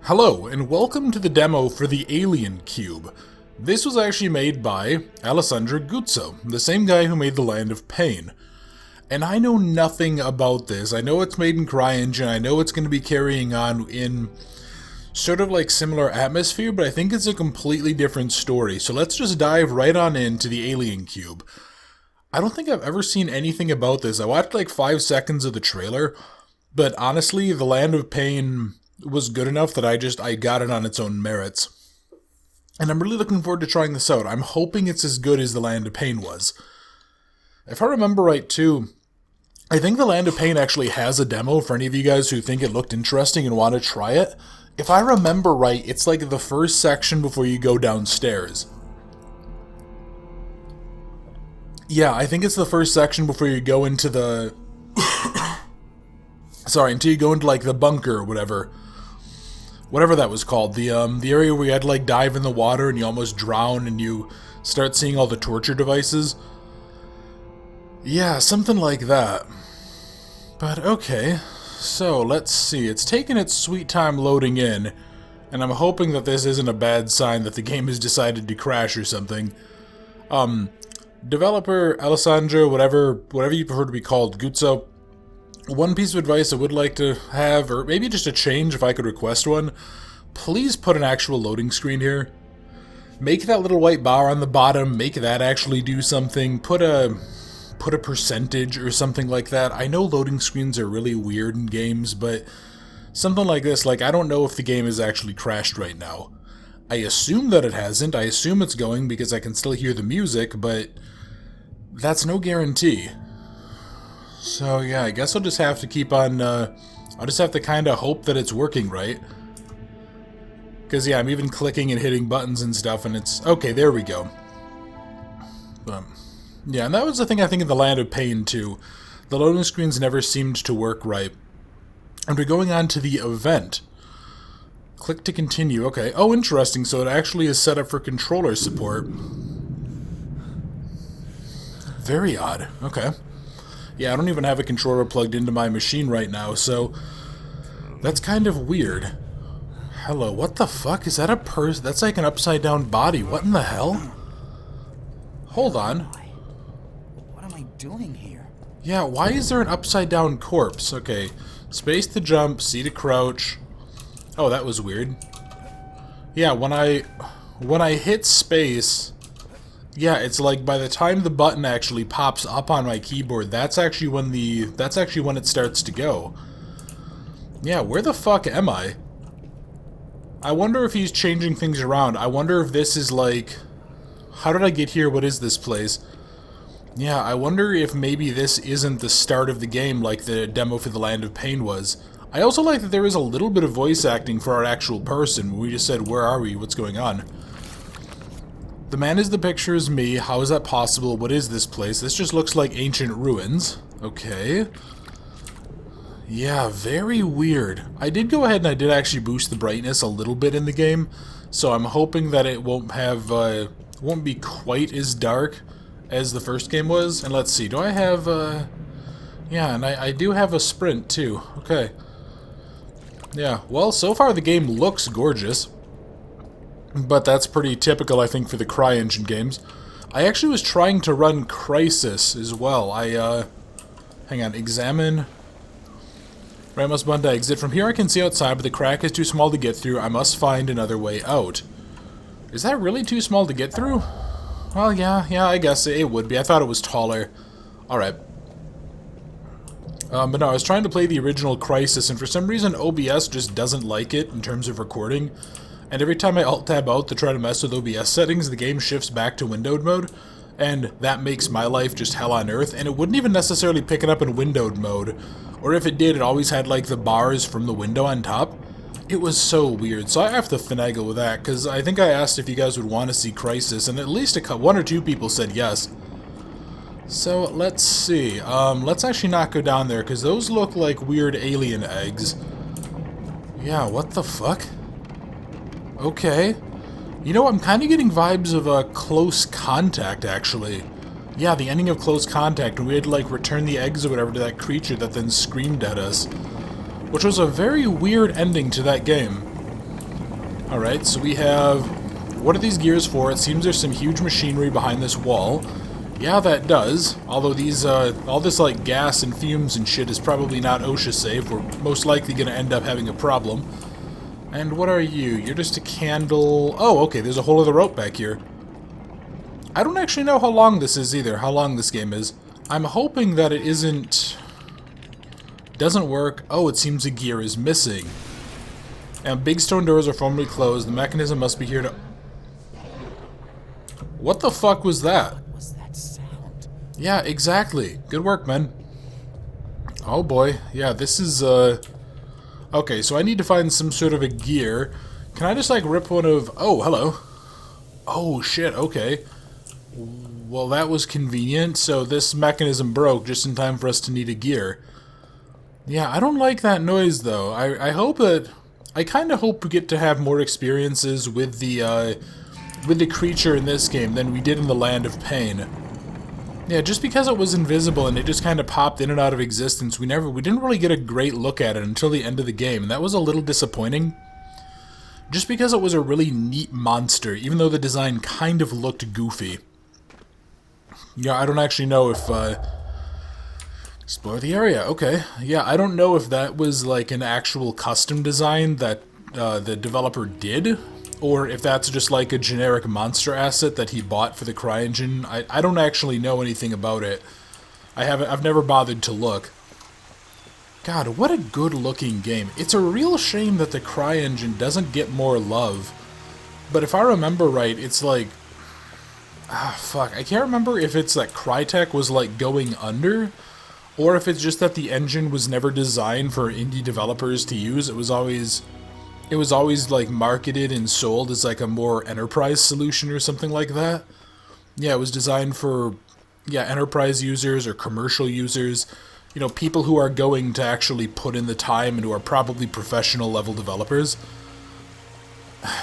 Hello, and welcome to the demo for the Alien Cube. This was actually made by Alessandro Guzzo, the same guy who made The Land of Pain. And I know nothing about this. I know it's made in CryEngine, I know it's going to be carrying on in sort of like similar atmosphere, but I think it's a completely different story. So let's just dive right on into the Alien Cube. I don't think I've ever seen anything about this. I watched like 5 seconds of the trailer, but honestly, The Land of Pain was good enough that I got it on its own merits. And I'm really looking forward to trying this out. I'm hoping it's as good as The Land of Pain was. If I remember right too, I think The Land of Pain actually has a demo for any of you guys who think it looked interesting and want to try it. If I remember right, it's like the first section before you go downstairs. Yeah, I think it's the first section before you go into the... Sorry, until you go into like the bunker or whatever. Whatever that was called, the area where you had to like dive in the water and you almost drown and you start seeing all the torture devices. Yeah, something like that. But okay, so let's see. It's taking its sweet time loading in, and I'm hoping that this isn't a bad sign that the game has decided to crash or something. Developer Alessandro, whatever you prefer to be called, Guzzo. One piece of advice I would like to have, or maybe just a change if I could request one, please put an actual loading screen here. Make that little white bar on the bottom, make that actually do something, put a percentage or something like that. I know loading screens are really weird in games, but something like this, like I don't know if the game is actually crashed right now. I assume that it hasn't, I assume it's going because I can still hear the music, but that's no guarantee. So yeah, I guess I'll just have to keep on, I'll just have to kind of hope that it's working right. Because yeah, I'm even clicking and hitting buttons and stuff and it's, okay, there we go. Yeah, and that was the thing I think in The Land of Pain too. The loading screens never seemed to work right. And we're going on to the event. Click to continue, okay. Oh, interesting, so it actually is set up for controller support. Very odd, okay. Yeah, I don't even have a controller plugged into my machine right now, so that's kind of weird. Hello, what the fuck? Is that a person? That's like an upside down body. What in the hell? Hold on. What am I doing here? Yeah, why is there an upside down corpse? Okay, space to jump, C to crouch. Oh, that was weird. Yeah, when I hit space... Yeah, it's like by the time the button actually pops up on my keyboard, that's actually when it starts to go. Yeah, where the fuck am I? I wonder if he's changing things around. I wonder if this is like... How did I get here? What is this place? Yeah, I wonder if maybe this isn't the start of the game like the demo for The Land of Pain was. I also like that there is a little bit of voice acting for our actual person. We just said, where are we? What's going on? The man is the picture is me. How is that possible? What is this place? This just looks like ancient ruins. Okay. Yeah, very weird. I did go ahead and I did actually boost the brightness a little bit in the game, so I'm hoping that it won't have, won't be quite as dark as the first game was. And let's see, do I have, yeah, and I do have a sprint too. Okay. Yeah, well, so far the game looks gorgeous. But that's pretty typical, I think, for the CryEngine games. I actually was trying to run Crysis as well. Hang on, examine. Right mouse button to exit. From here I can see outside, but the crack is too small to get through. I must find another way out. Is that really too small to get through? Well, yeah, I guess it would be. I thought it was taller. Alright. But no, I was trying to play the original Crysis, and for some reason OBS just doesn't like it in terms of recording. And every time I alt-tab out to try to mess with OBS settings, the game shifts back to windowed mode, and that makes my life just hell on earth, and it wouldn't even necessarily pick it up in windowed mode, or if it did, it always had like the bars from the window on top. It was so weird, so I have to finagle with that, because I think I asked if you guys would want to see Crysis, and at least one or two people said yes. So, let's see, let's actually not go down there, because those look like weird alien eggs. Yeah, what the fuck? Okay. You know, I'm kind of getting vibes of Close Contact, actually. Yeah, the ending of Close Contact, when we had to, like, return the eggs or whatever to that creature that then screamed at us. Which was a very weird ending to that game. Alright, so we have... What are these gears for? It seems there's some huge machinery behind this wall. Yeah, that does. Although these, all this, like, gas and fumes and shit is probably not OSHA safe. We're most likely gonna end up having a problem. And what are you? You're just a candle... Oh, okay, there's a whole other rope back here. I don't actually know how long this is either, how long this game is. I'm hoping that it isn't... Doesn't work. Oh, it seems a gear is missing. And big stone doors are firmly closed. The mechanism must be here to... What the fuck was that? What was that sound? Yeah, exactly. Good work, man. Oh boy. Yeah, this is, Okay, so I need to find some sort of a gear. Can I just, like, rip one of... Oh, hello. Oh, shit, okay. Well, that was convenient. So this mechanism broke just in time for us to need a gear. Yeah, I don't like that noise, though. I hope that... I kind of hope we get to have more experiences with the creature in this game than we did in the Land of Pain. Yeah, just because it was invisible and it just kind of popped in and out of existence, we didn't really get a great look at it until the end of the game, and that was a little disappointing. Just because it was a really neat monster, even though the design kind of looked goofy. Yeah, I don't actually know if, explore the area, okay. Yeah, I don't know if that was like an actual custom design that the developer did, or if that's just like a generic monster asset that he bought for the CryEngine. I don't actually know anything about it. I've never bothered to look. God, what a good looking game. It's a real shame that the CryEngine doesn't get more love. But if I remember right, it's like... Ah, fuck. I can't remember if it's that Crytek was like going under, or if it's just that the engine was never designed for indie developers to use. It was always like marketed and sold as like a more enterprise solution or something like that. Yeah, it was designed for, yeah, enterprise users or commercial users. You know, people who are going to actually put in the time and who are probably professional level developers.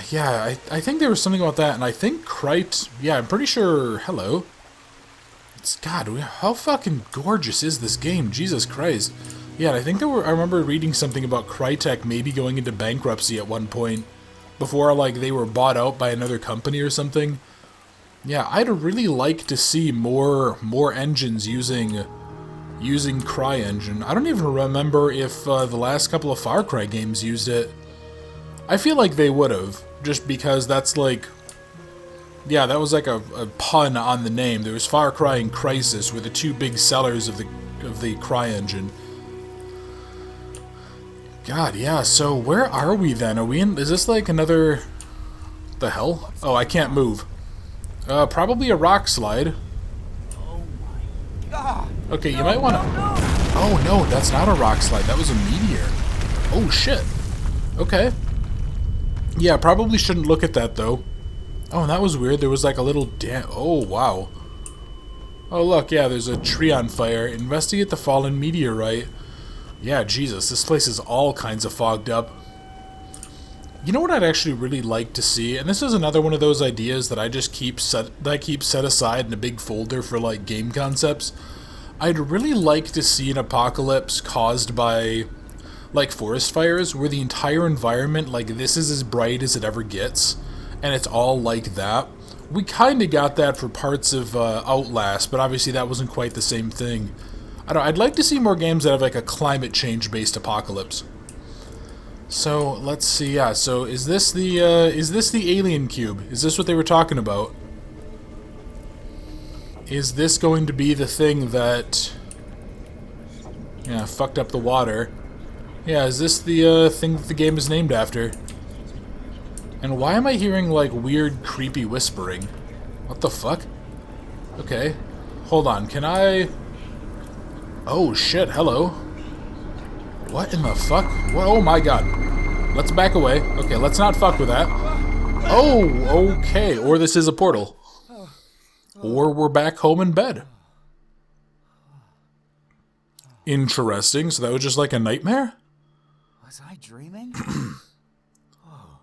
Yeah, I think there was something about that, and I think yeah, I'm pretty sure, hello. God, how fucking gorgeous is this game? Jesus Christ. Yeah, I think I remember reading something about Crytek maybe going into bankruptcy at one point before, like, they were bought out by another company or something. Yeah, I'd really like to see more engines using CryEngine. I don't even remember if the last couple of Far Cry games used it. I feel like they would have, just because that's like... Yeah, that was like a pun on the name. There was Far Cry and Crysis were the two big sellers of the CryEngine. God, yeah, so where are we then? Are we in... Is this like another... The hell? Oh, I can't move. Probably a rock slide. Oh my god! Okay, you might want to... Oh no, that's not a rock slide. That was a meteor. Oh shit. Okay. Yeah, probably shouldn't look at that though. Oh, and that was weird. There was like a little Oh, wow. Oh, look, yeah, there's a tree on fire. Investigate the fallen meteorite. Yeah, Jesus, this place is all kinds of fogged up. You know what I'd actually really like to see? And this is another one of those ideas that I just keep set aside in a big folder for, like, game concepts. I'd really like to see an apocalypse caused by, like, forest fires, where the entire environment, like, this is as bright as it ever gets, and it's all like that. We kind of got that for parts of Outlast, but obviously that wasn't quite the same thing. I'd like to see more games that have like a climate change based apocalypse. So let's see. Yeah. So is this the alien cube? Is this what they were talking about? Is this going to be the thing that... Yeah, fucked up the water. Yeah. Is this the thing that the game is named after? And why am I hearing like weird, creepy whispering? What the fuck? Okay. Hold on. Can I... Oh shit, hello. What in the fuck? What? Oh my god. Let's back away. Okay, let's not fuck with that. Oh, okay. Or this is a portal. Or we're back home in bed. Interesting. So that was just like a nightmare? Was I dreaming? Oh.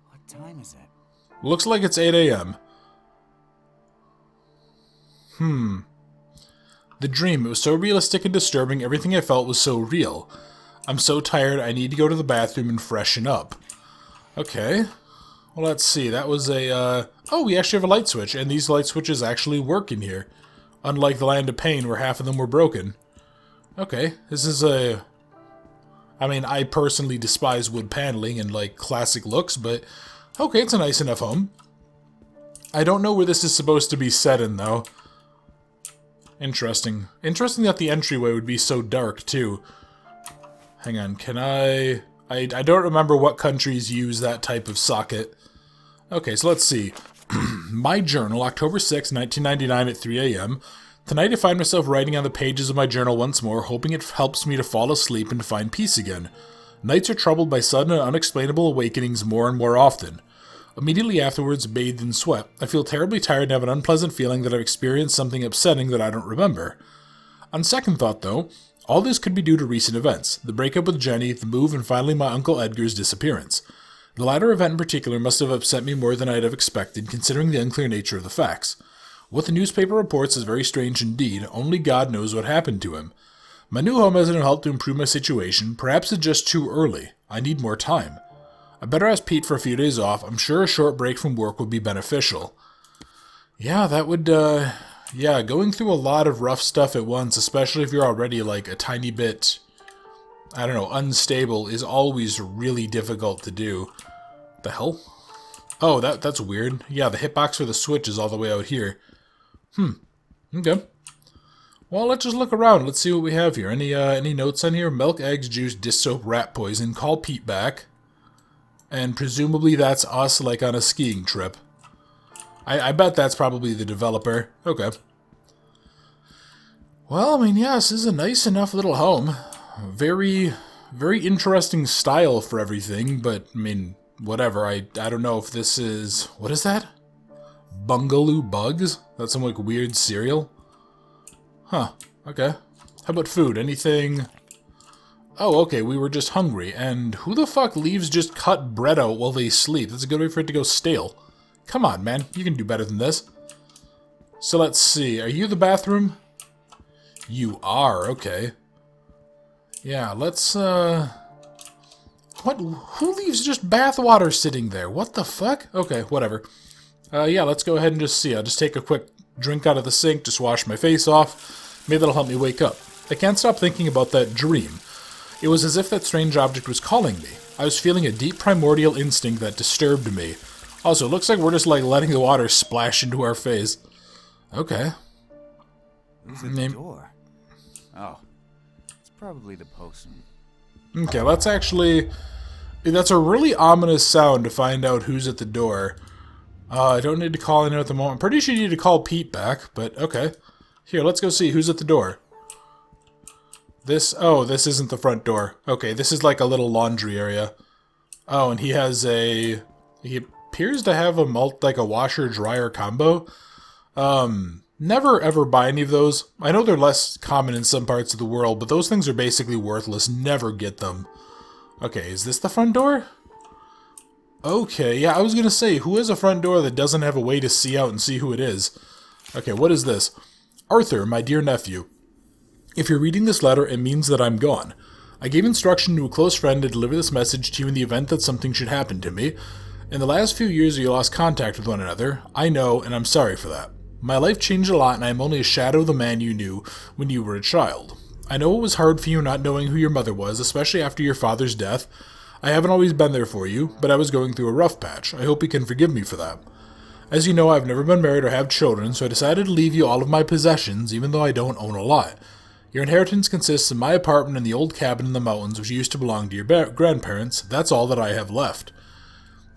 What time is it? Looks like it's 8 a.m. The dream, it was so realistic and disturbing, everything I felt was so real. I'm so tired, I need to go to the bathroom and freshen up. Okay. Well, let's see. That was a, oh, we actually have a light switch, and these light switches actually work in here. Unlike the Land of Pain, where half of them were broken. Okay, this is a... I mean, I personally despise wood paneling and, like, classic looks, but... Okay, it's a nice enough home. I don't know where this is supposed to be set in, though. Interesting. Interesting that the entryway would be so dark, too. Hang on, can I don't remember what countries use that type of socket. Okay, so let's see. My journal, October 6, 1999 at 3 a.m. Tonight I find myself writing on the pages of my journal once more, hoping it helps me to fall asleep and to find peace again. Nights are troubled by sudden and unexplainable awakenings more and more often. Immediately afterwards, bathed in sweat, I feel terribly tired and have an unpleasant feeling that I've experienced something upsetting that I don't remember. On second thought, though, all this could be due to recent events, the breakup with Jenny, the move, and finally my Uncle Edgar's disappearance. The latter event in particular must have upset me more than I'd have expected, considering the unclear nature of the facts. What the newspaper reports is very strange indeed. Only God knows what happened to him. My new home hasn't helped to improve my situation. Perhaps it's just too early. I need more time. I better ask Pete for a few days off. I'm sure a short break from work would be beneficial. Yeah, that would, yeah, going through a lot of rough stuff at once, especially if you're already, like, a tiny bit, I don't know, unstable, is always really difficult to do. The hell? Oh, that's weird. Yeah, the hitbox for the Switch is all the way out here. Okay. Well, let's just look around. Let's see what we have here. Any notes on here? Milk, eggs, juice, dish soap, rat poison. Call Pete back. And presumably that's us, like, on a skiing trip. I bet that's probably the developer. Okay. Well, I mean, yeah, this is a nice enough little home. Very, very interesting style for everything, but, I mean, whatever. I don't know if this is... What is that? Bungaloo Bugs? That's some, like, weird cereal? Huh. Okay. How about food? Anything... Oh, okay, we were just hungry. And who the fuck leaves just cut bread out while they sleep? That's a good way for it to go stale. Come on, man. You can do better than this. So let's see. Are you the bathroom? You are. Okay. Yeah, let's, What? Who leaves just bathwater sitting there? What the fuck? Okay, whatever. Yeah, let's go ahead and just see. I'll just take a quick drink out of the sink, just wash my face off. Maybe that'll help me wake up. I can't stop thinking about that dream. It was as if that strange object was calling me. I was feeling a deep primordial instinct that disturbed me. Also, it looks like we're just, like, letting the water splash into our face. Okay. Who's at the door? Oh, it's probably the postman. Okay, let's actually... That's a really ominous sound to find out who's at the door. I don't need to call in at the moment. I'm pretty sure you need to call Pete back, but okay. Here, let's go see who's at the door. Oh, this isn't the front door. Okay, this is like a little laundry area. Oh, and he has a... He appears to have like a washer-dryer combo. Never ever buy any of those. I know they're less common in some parts of the world, but those things are basically worthless. Never get them. Okay, is this the front door? Okay, yeah, I was gonna say, who has a front door that doesn't have a way to see out and see who it is? Okay, what is this? Arthur, my dear nephew. If you're reading this letter, it means that I'm gone. I gave instruction to a close friend to deliver this message to you in the event that something should happen to me. In the last few years, we lost contact with one another. I know, and I'm sorry for that. My life changed a lot, and I am only a shadow of the man you knew when you were a child. I know it was hard for you not knowing who your mother was, especially after your father's death. I haven't always been there for you, but I was going through a rough patch. I hope you can forgive me for that. As you know, I've never been married or have children, so I decided to leave you all of my possessions, even though I don't own a lot. Your inheritance consists of my apartment and the old cabin in the mountains which used to belong to your grandparents. That's all that I have left.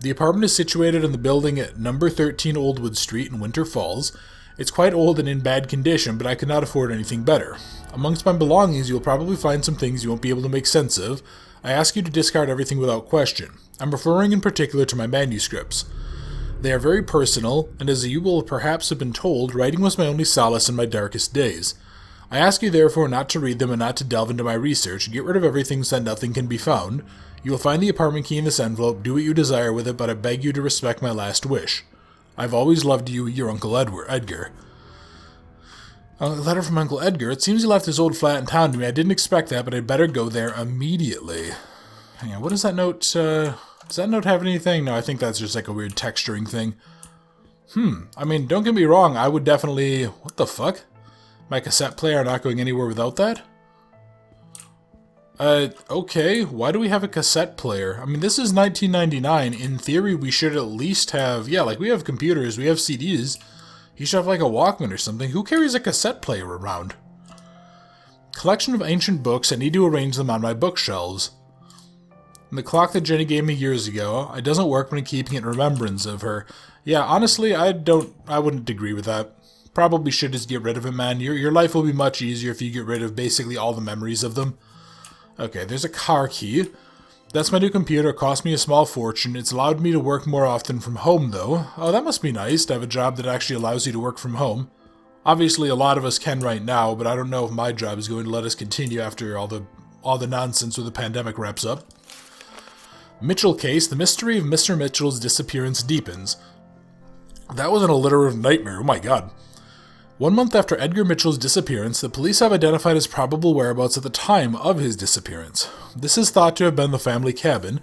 The apartment is situated in the building at number 13 Oldwood Street in Winter Falls. It's quite old and in bad condition, but I could not afford anything better. Amongst my belongings, you will probably find some things you won't be able to make sense of. I ask you to discard everything without question. I'm referring in particular to my manuscripts. They are very personal, and as you will perhaps have been told, writing was my only solace in my darkest days. I ask you therefore not to read them and not to delve into my research. Get rid of everything so that nothing can be found. You will find the apartment key in this envelope. Do what you desire with it, but I beg you to respect my last wish. I've always loved you, your Uncle Edgar. A letter from Uncle Edgar. It seems he left his old flat in town to me. I didn't expect that, but I'd better go there immediately. Hang on, what does that note, does Does that note have anything? No, I think that's just like a weird texturing thing. I mean, don't get me wrong, I would definitely... What the fuck? My cassette player not going anywhere without that? Okay, why do we have a cassette player? I mean, this is 1999. In theory, we should at least have... Yeah, like, we have computers, we have CDs. You should have, like, a Walkman or something. Who carries a cassette player around? Collection of ancient books. I need to arrange them on my bookshelves. And the clock that Jenny gave me years ago, it doesn't work when keeping it in remembrance of her. Yeah, honestly, I wouldn't agree with that. Probably should just get rid of it, man. Your life will be much easier if you get rid of basically all the memories of them. Okay, there's a car key. That's my new computer. It cost me a small fortune. It's allowed me to work more often from home, though. Oh, that must be nice to have a job that actually allows you to work from home. Obviously, a lot of us can right now, but I don't know if my job is going to let us continue after all the nonsense with the pandemic wraps up. Mitchell case. The mystery of Mr. Mitchell's disappearance deepens. That was an alliterative nightmare. Oh my god. 1 month after Edgar Mitchell's disappearance, the police have identified his probable whereabouts at the time of his disappearance. This is thought to have been the family cabin,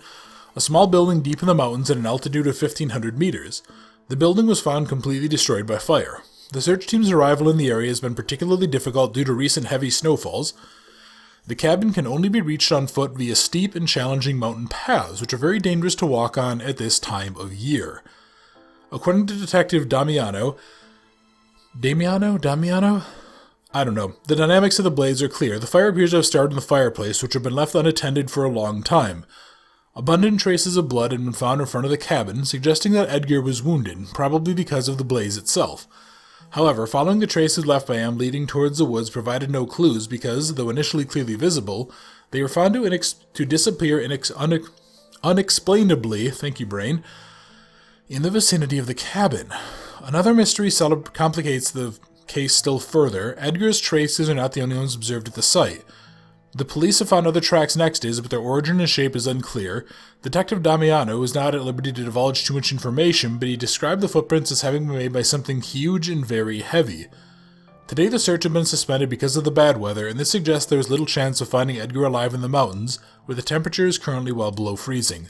a small building deep in the mountains at an altitude of 1,500 meters. The building was found completely destroyed by fire. The search team's arrival in the area has been particularly difficult due to recent heavy snowfalls. The cabin can only be reached on foot via steep and challenging mountain paths, which are very dangerous to walk on at this time of year. According to Detective Damiano? I don't know. The dynamics of the blaze are clear. The fire appears to have started in the fireplace, which had been left unattended for a long time. Abundant traces of blood had been found in front of the cabin, suggesting that Edgar was wounded, probably because of the blaze itself. However, following the traces left by him leading towards the woods provided no clues because, though initially clearly visible, they were found to disappear unexplainably, thank you brain, in the vicinity of the cabin. Another mystery complicates the case still further. Edgar's traces are not the only ones observed at the site. The police have found other tracks next to his, but their origin and shape is unclear. Detective Damiano is not at liberty to divulge too much information, but he described the footprints as having been made by something huge and very heavy. Today the search had been suspended because of the bad weather, and this suggests there is little chance of finding Edgar alive in the mountains, where the temperature is currently well below freezing.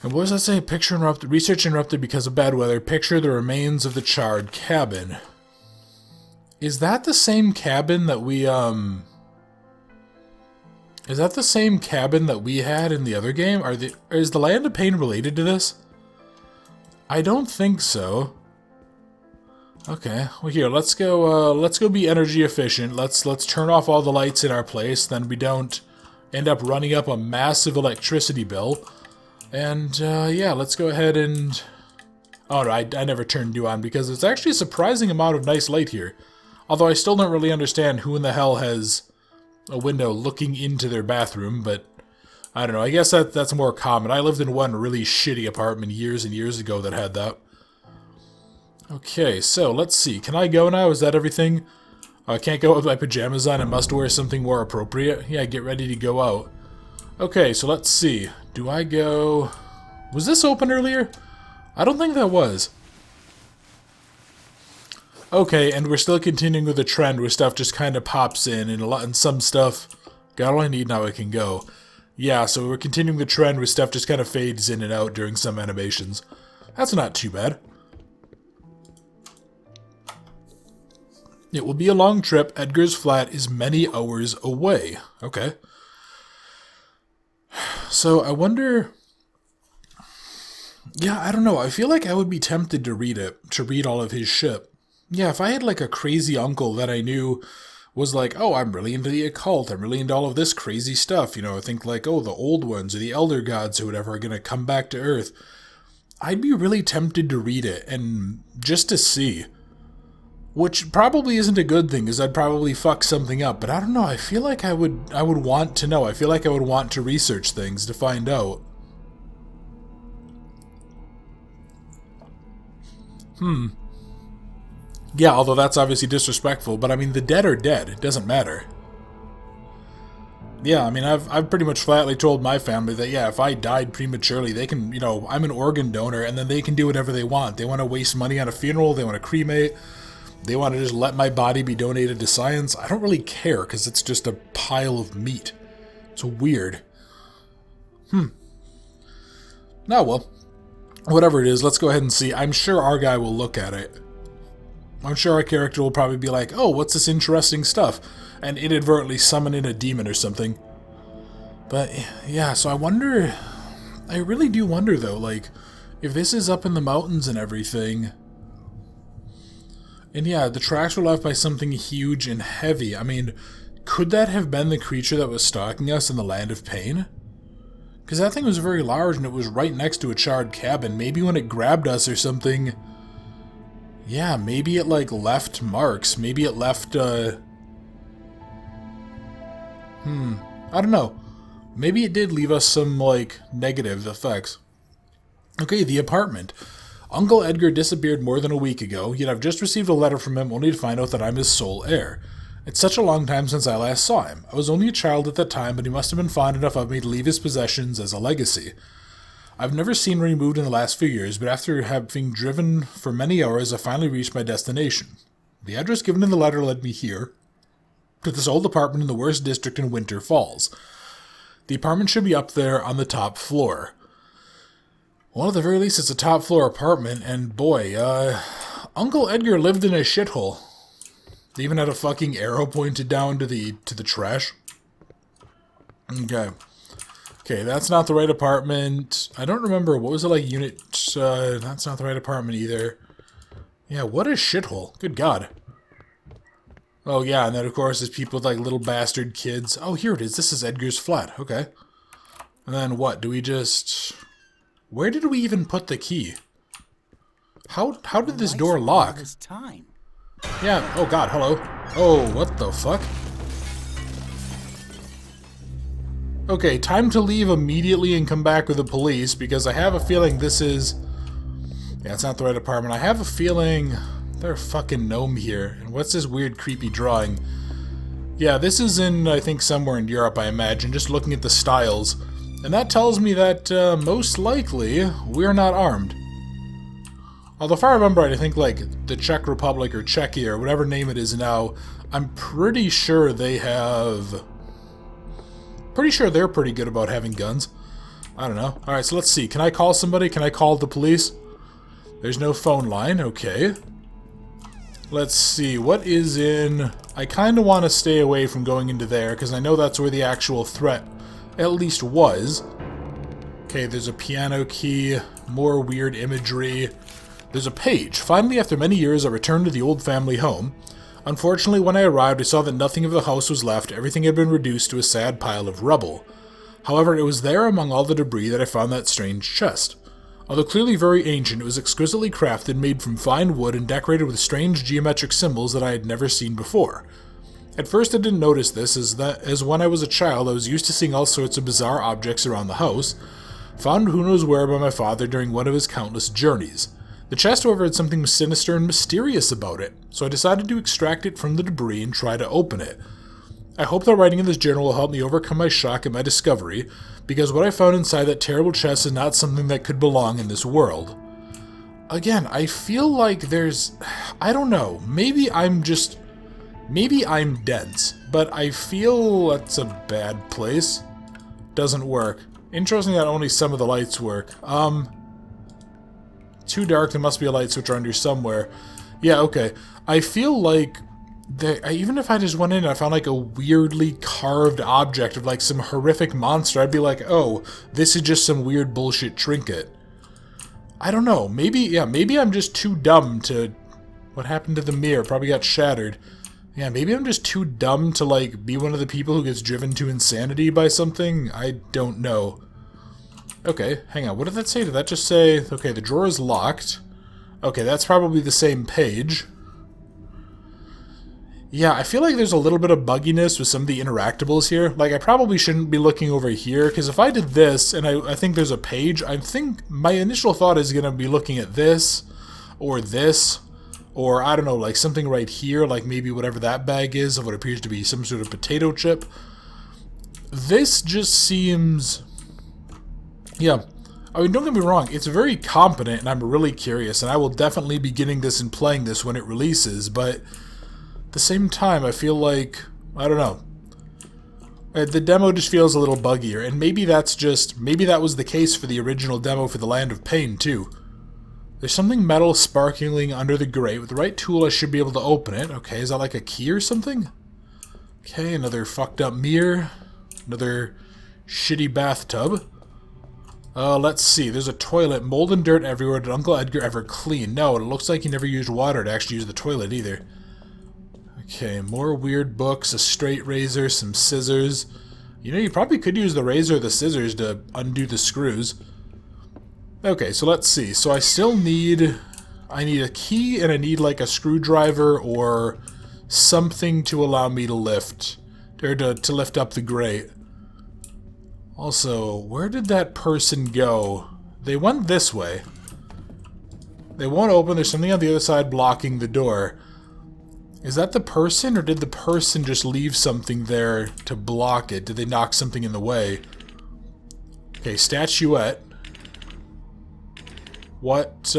And what does that say? Research interrupted because of bad weather. Picture the remains of the charred cabin. Is that the same cabin that we, Is that the same cabin that we had in the other game? Is the Land of Pain related to this? I don't think so. Okay, well here, let's go be energy efficient. Let's turn off all the lights in our place, then we don't end up running up a massive electricity bill. And, yeah, let's go ahead and... Oh, no, I never turned you on, because it's actually a surprising amount of nice light here. Although I still don't really understand who in the hell has a window looking into their bathroom, but... I don't know, I guess that's more common. I lived in one really shitty apartment years and years ago that had that. Okay, so, let's see. Can I go now? Is that everything? I can't go with my pajamas on. I must wear something more appropriate. Yeah, get ready to go out. Okay, so let's see. Do I go... Was this open earlier? I don't think that was. Okay, and we're still continuing with the trend where stuff just kind of pops in, and some stuff... Got all I need, now I can go. Yeah, so we're continuing the trend where stuff just kind of fades in and out during some animations. That's not too bad. It will be a long trip. Edgar's flat is many hours away. Okay. So, I wonder... Yeah, I don't know. I feel like I would be tempted to read it, to read all of his shit. Yeah, if I had like a crazy uncle that I knew was like, oh, I'm really into the occult, I'm really into all of this crazy stuff, you know, I think like, oh, the old ones or the elder gods or whatever are going to come back to Earth. I'd be really tempted to read it and just to see. Which probably isn't a good thing, because I'd probably fuck something up, but I don't know, I feel like I would want to know. I feel like I would want to research things to find out. Yeah, although that's obviously disrespectful, but I mean, the dead are dead. It doesn't matter. Yeah, I mean, I've pretty much flatly told my family that, yeah, if I died prematurely, they can, you know, I'm an organ donor, and then they can do whatever they want. They want to waste money on a funeral, they want to cremate, they want to just let my body be donated to science. I don't really care, because it's just a pile of meat. It's weird. Oh, well. Whatever it is, let's go ahead and see. I'm sure our guy will look at it. I'm sure our character will probably be like, oh, what's this interesting stuff? And inadvertently summon in a demon or something. But, yeah, so I wonder... I really do wonder, though, like, if this is up in the mountains and everything... And yeah, the tracks were left by something huge and heavy. I mean, could that have been the creature that was stalking us in the Land of Pain? Because that thing was very large and it was right next to a charred cabin. Maybe when it grabbed us or something... Yeah, maybe it, like, left marks. Maybe it left, I don't know. Maybe it did leave us some, like, negative effects. Okay, the apartment. Uncle Edgar disappeared more than a week ago, yet I've just received a letter from him only to find out that I'm his sole heir. It's such a long time since I last saw him. I was only a child at that time, but he must have been fond enough of me to leave his possessions as a legacy. I've never seen where he moved in the last few years, but after having driven for many hours, I finally reached my destination. The address given in the letter led me here, to this old apartment in the worst district in Winter Falls. The apartment should be up there on the top floor. Well, at the very least, it's a top floor apartment, and boy, Uncle Edgar lived in a shithole. They even had a fucking arrow pointed down to the trash. Okay. Okay, that's not the right apartment. I don't remember, what was it like, unit, that's not the right apartment either. Yeah, what a shithole. Good God. Oh yeah, and then of course there's people with like little bastard kids. Oh, here it is, this is Edgar's flat, okay. And then what, do we just... Where did we even put the key? How did this door lock? Yeah, oh God, hello. Oh, what the fuck? Okay, time to leave immediately and come back with the police, because I have a feeling this is... Yeah, it's not the right apartment. I have a feeling there's a fucking gnome here. And what's this weird, creepy drawing? Yeah, this is in, I think, somewhere in Europe, I imagine, just looking at the styles. And that tells me that, most likely, we're not armed. Although, if I remember right, I think, like, the Czech Republic or Czechia or whatever name it is now, I'm pretty sure they have... Pretty sure they're pretty good about having guns. I don't know. Alright, so let's see. Can I call somebody? Can I call the police? There's no phone line. Okay. Let's see. What is in... I kind of want to stay away from going into there, because I know that's where the actual threat at least was. Okay, there's a piano key. More weird imagery. There's a page. Finally, after many years, I returned to the old family home. Unfortunately, when I arrived, I saw that nothing of the house was left. Everything had been reduced to a sad pile of rubble. However, it was there among all the debris that I found that strange chest. Although clearly very ancient, it was exquisitely crafted, made from fine wood, and decorated with strange geometric symbols that I had never seen before. At first I didn't notice this, as when I was a child I was used to seeing all sorts of bizarre objects around the house, found who knows where by my father during one of his countless journeys. The chest, however, had something sinister and mysterious about it, so I decided to extract it from the debris and try to open it. I hope that writing in this journal will help me overcome my shock at my discovery, because what I found inside that terrible chest is not something that could belong in this world. Again, I feel like there's... I don't know, maybe I'm dense, but I feel that's a bad place. Doesn't work. Interesting that only some of the lights work. Too dark, there must be a light switch around here somewhere. Yeah, okay. I feel like, even if I just went in and I found like a weirdly carved object of like some horrific monster, I'd be like, oh, this is just some weird bullshit trinket. I don't know, maybe I'm just too dumb to... What happened to the mirror? Probably got shattered. Yeah, maybe I'm just too dumb to like be one of the people who gets driven to insanity by something? I don't know. Okay, hang on, what did that say? Did that just say... Okay, the drawer is locked. Okay, that's probably the same page. Yeah, I feel like there's a little bit of bugginess with some of the interactables here. Like, I probably shouldn't be looking over here, because if I did this, and I think there's a page, I think my initial thought is going to be looking at this, or I don't know, like something right here, like maybe whatever that bag is, of what appears to be some sort of potato chip. This just seems... Yeah, I mean, don't get me wrong, it's very competent, and I'm really curious, and I will definitely be getting this and playing this when it releases, but at the same time, I feel like, I don't know. The demo just feels a little buggier, and maybe maybe that was the case for the original demo for the Land of Pain, too. There's something metal sparkling under the grate. With the right tool, I should be able to open it. Okay, is that like a key or something? Okay, another fucked up mirror. Another shitty bathtub. Let's see. There's a toilet. Mold and dirt everywhere. Did Uncle Edgar ever clean? No, it looks like he never used water to actually use the toilet either. Okay, more weird books, a straight razor, some scissors. You know, you probably could use the razor or the scissors to undo the screws. Okay, so let's see. So I still need... I need a key, and I need like a screwdriver or something to allow me to lift. Or to lift up the grate. Also, where did that person go? They went this way. They won't open. There's something on the other side blocking the door. Is that the person, or did the person just leave something there to block it? Did they knock something in the way? Okay, statuette. What,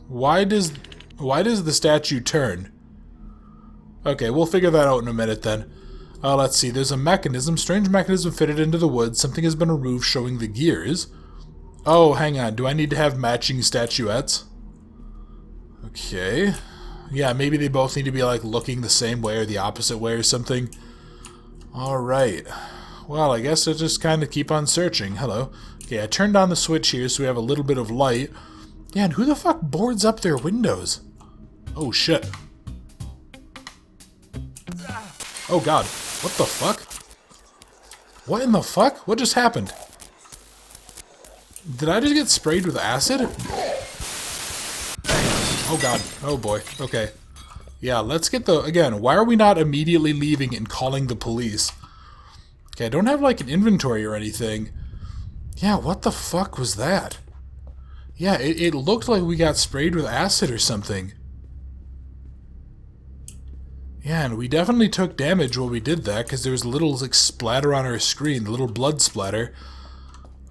why does the statue turn? Okay, we'll figure that out in a minute then. Let's see, there's a mechanism. Strange mechanism fitted into the wood. Something has been removed showing the gears. Oh, hang on. Do I need to have matching statuettes? Okay. Yeah, maybe they both need to be, like, looking the same way or the opposite way or something. Alright. Well, I guess I'll just kind of keep on searching. Hello. Okay, I turned on the switch here so we have a little bit of light. Yeah, and who the fuck boards up their windows? Oh, shit. Oh, God. What the fuck? What in the fuck? What just happened? Did I just get sprayed with acid? Oh god. Oh boy. Okay. Yeah, let's get the... Again, why are we not immediately leaving and calling the police? Okay, I don't have like an inventory or anything. Yeah, what the fuck was that? Yeah, it looked like we got sprayed with acid or something. Yeah, and we definitely took damage while we did that, because there was a little like splatter on our screen, a little blood splatter.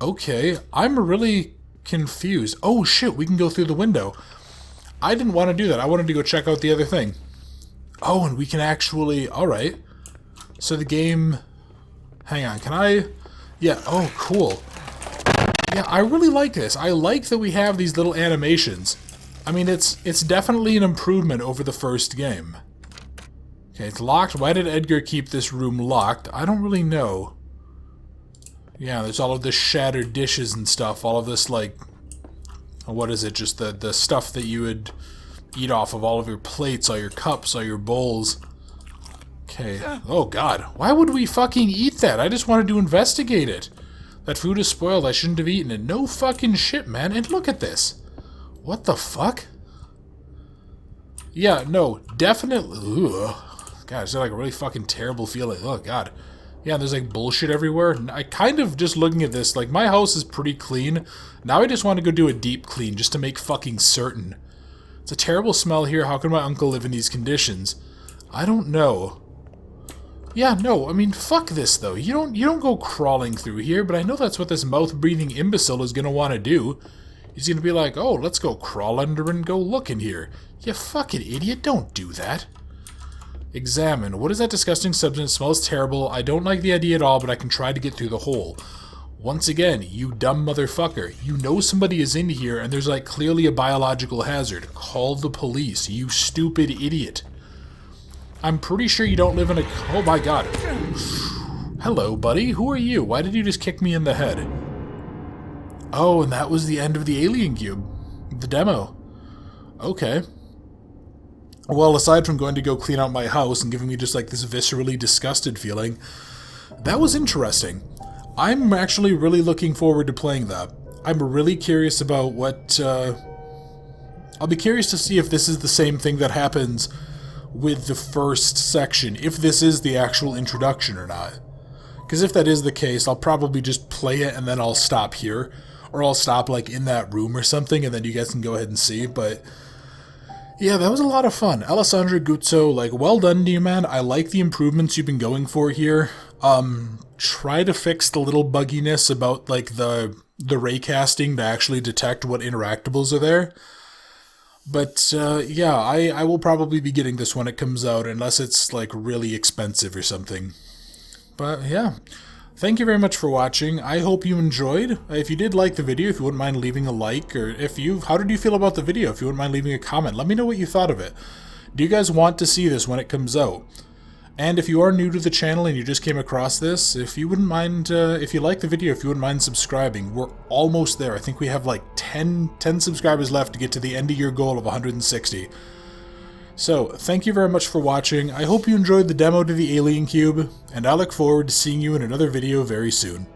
Okay, I'm really confused. Oh shit, we can go through the window. I didn't want to do that. I wanted to go check out the other thing. Oh, and we can actually... Alright. So the game... Hang on, can I... Yeah, oh, cool. Yeah, I really like this. I like that we have these little animations. I mean, it's definitely an improvement over the first game. Okay, it's locked. Why did Edgar keep this room locked? I don't really know. Yeah, there's all of this shattered dishes and stuff. All of this, like... What is it? Just the stuff that you would eat off of all of your plates, all your cups, all your bowls. Okay. Oh, God. Why would we fucking eat that? I just wanted to investigate it. That food is spoiled. I shouldn't have eaten it. No fucking shit, man. And look at this. What the fuck? Yeah, no. Definitely. Ugh. God, it's like a really fucking terrible feeling. Oh, God. Yeah, there's like bullshit everywhere. I kind of just looking at this, like my house is pretty clean. Now I just want to go do a deep clean just to make fucking certain. It's a terrible smell here. How can my uncle live in these conditions? I don't know. Yeah, no, I mean fuck this though. You don't go crawling through here, but I know that's what this mouth-breathing imbecile is gonna want to do. He's gonna be like, "Oh, let's go crawl under and go look in here." You fucking idiot, don't do that. Examine. What is that disgusting substance? It smells terrible. I don't like the idea at all, but I can try to get through the hole. Once again, you dumb motherfucker. You know somebody is in here and there's like clearly a biological hazard. Call the police, you stupid idiot. I'm pretty sure you don't live in a... Oh my god. Hello, buddy. Who are you? Why did you just kick me in the head? Oh, and that was the end of the alien cube. The demo. Okay. Well, aside from going to go clean out my house and giving me just like this viscerally disgusted feeling, that was interesting. I'm actually really looking forward to playing that. I'm really curious about what, I'll be curious to see if this is the same thing that happens with the first section, if this is the actual introduction or not. Because if that is the case, I'll probably just play it and then I'll stop here. Or I'll stop like in that room or something and then you guys can go ahead and see, but... Yeah, that was a lot of fun. Alessandro Guzzo, like, well done to you, man. I like the improvements you've been going for here. Try to fix the little bugginess about, like, the raycasting to actually detect what interactables are there. But, yeah, I will probably be getting this when it comes out, unless it's, like, really expensive or something. But yeah, thank you very much for watching. I hope you enjoyed. If you did like the video, if you wouldn't mind leaving a like, or how did you feel about the video? If you wouldn't mind leaving a comment, let me know what you thought of it. Do you guys want to see this when it comes out? And if you are new to the channel and you just came across this, if you wouldn't mind, if you like the video, if you wouldn't mind subscribing, we're almost there. I think we have like 10 subscribers left to get to the end of year goal of 160. So, thank you very much for watching. I hope you enjoyed the demo to the Alien Cube, and I look forward to seeing you in another video very soon.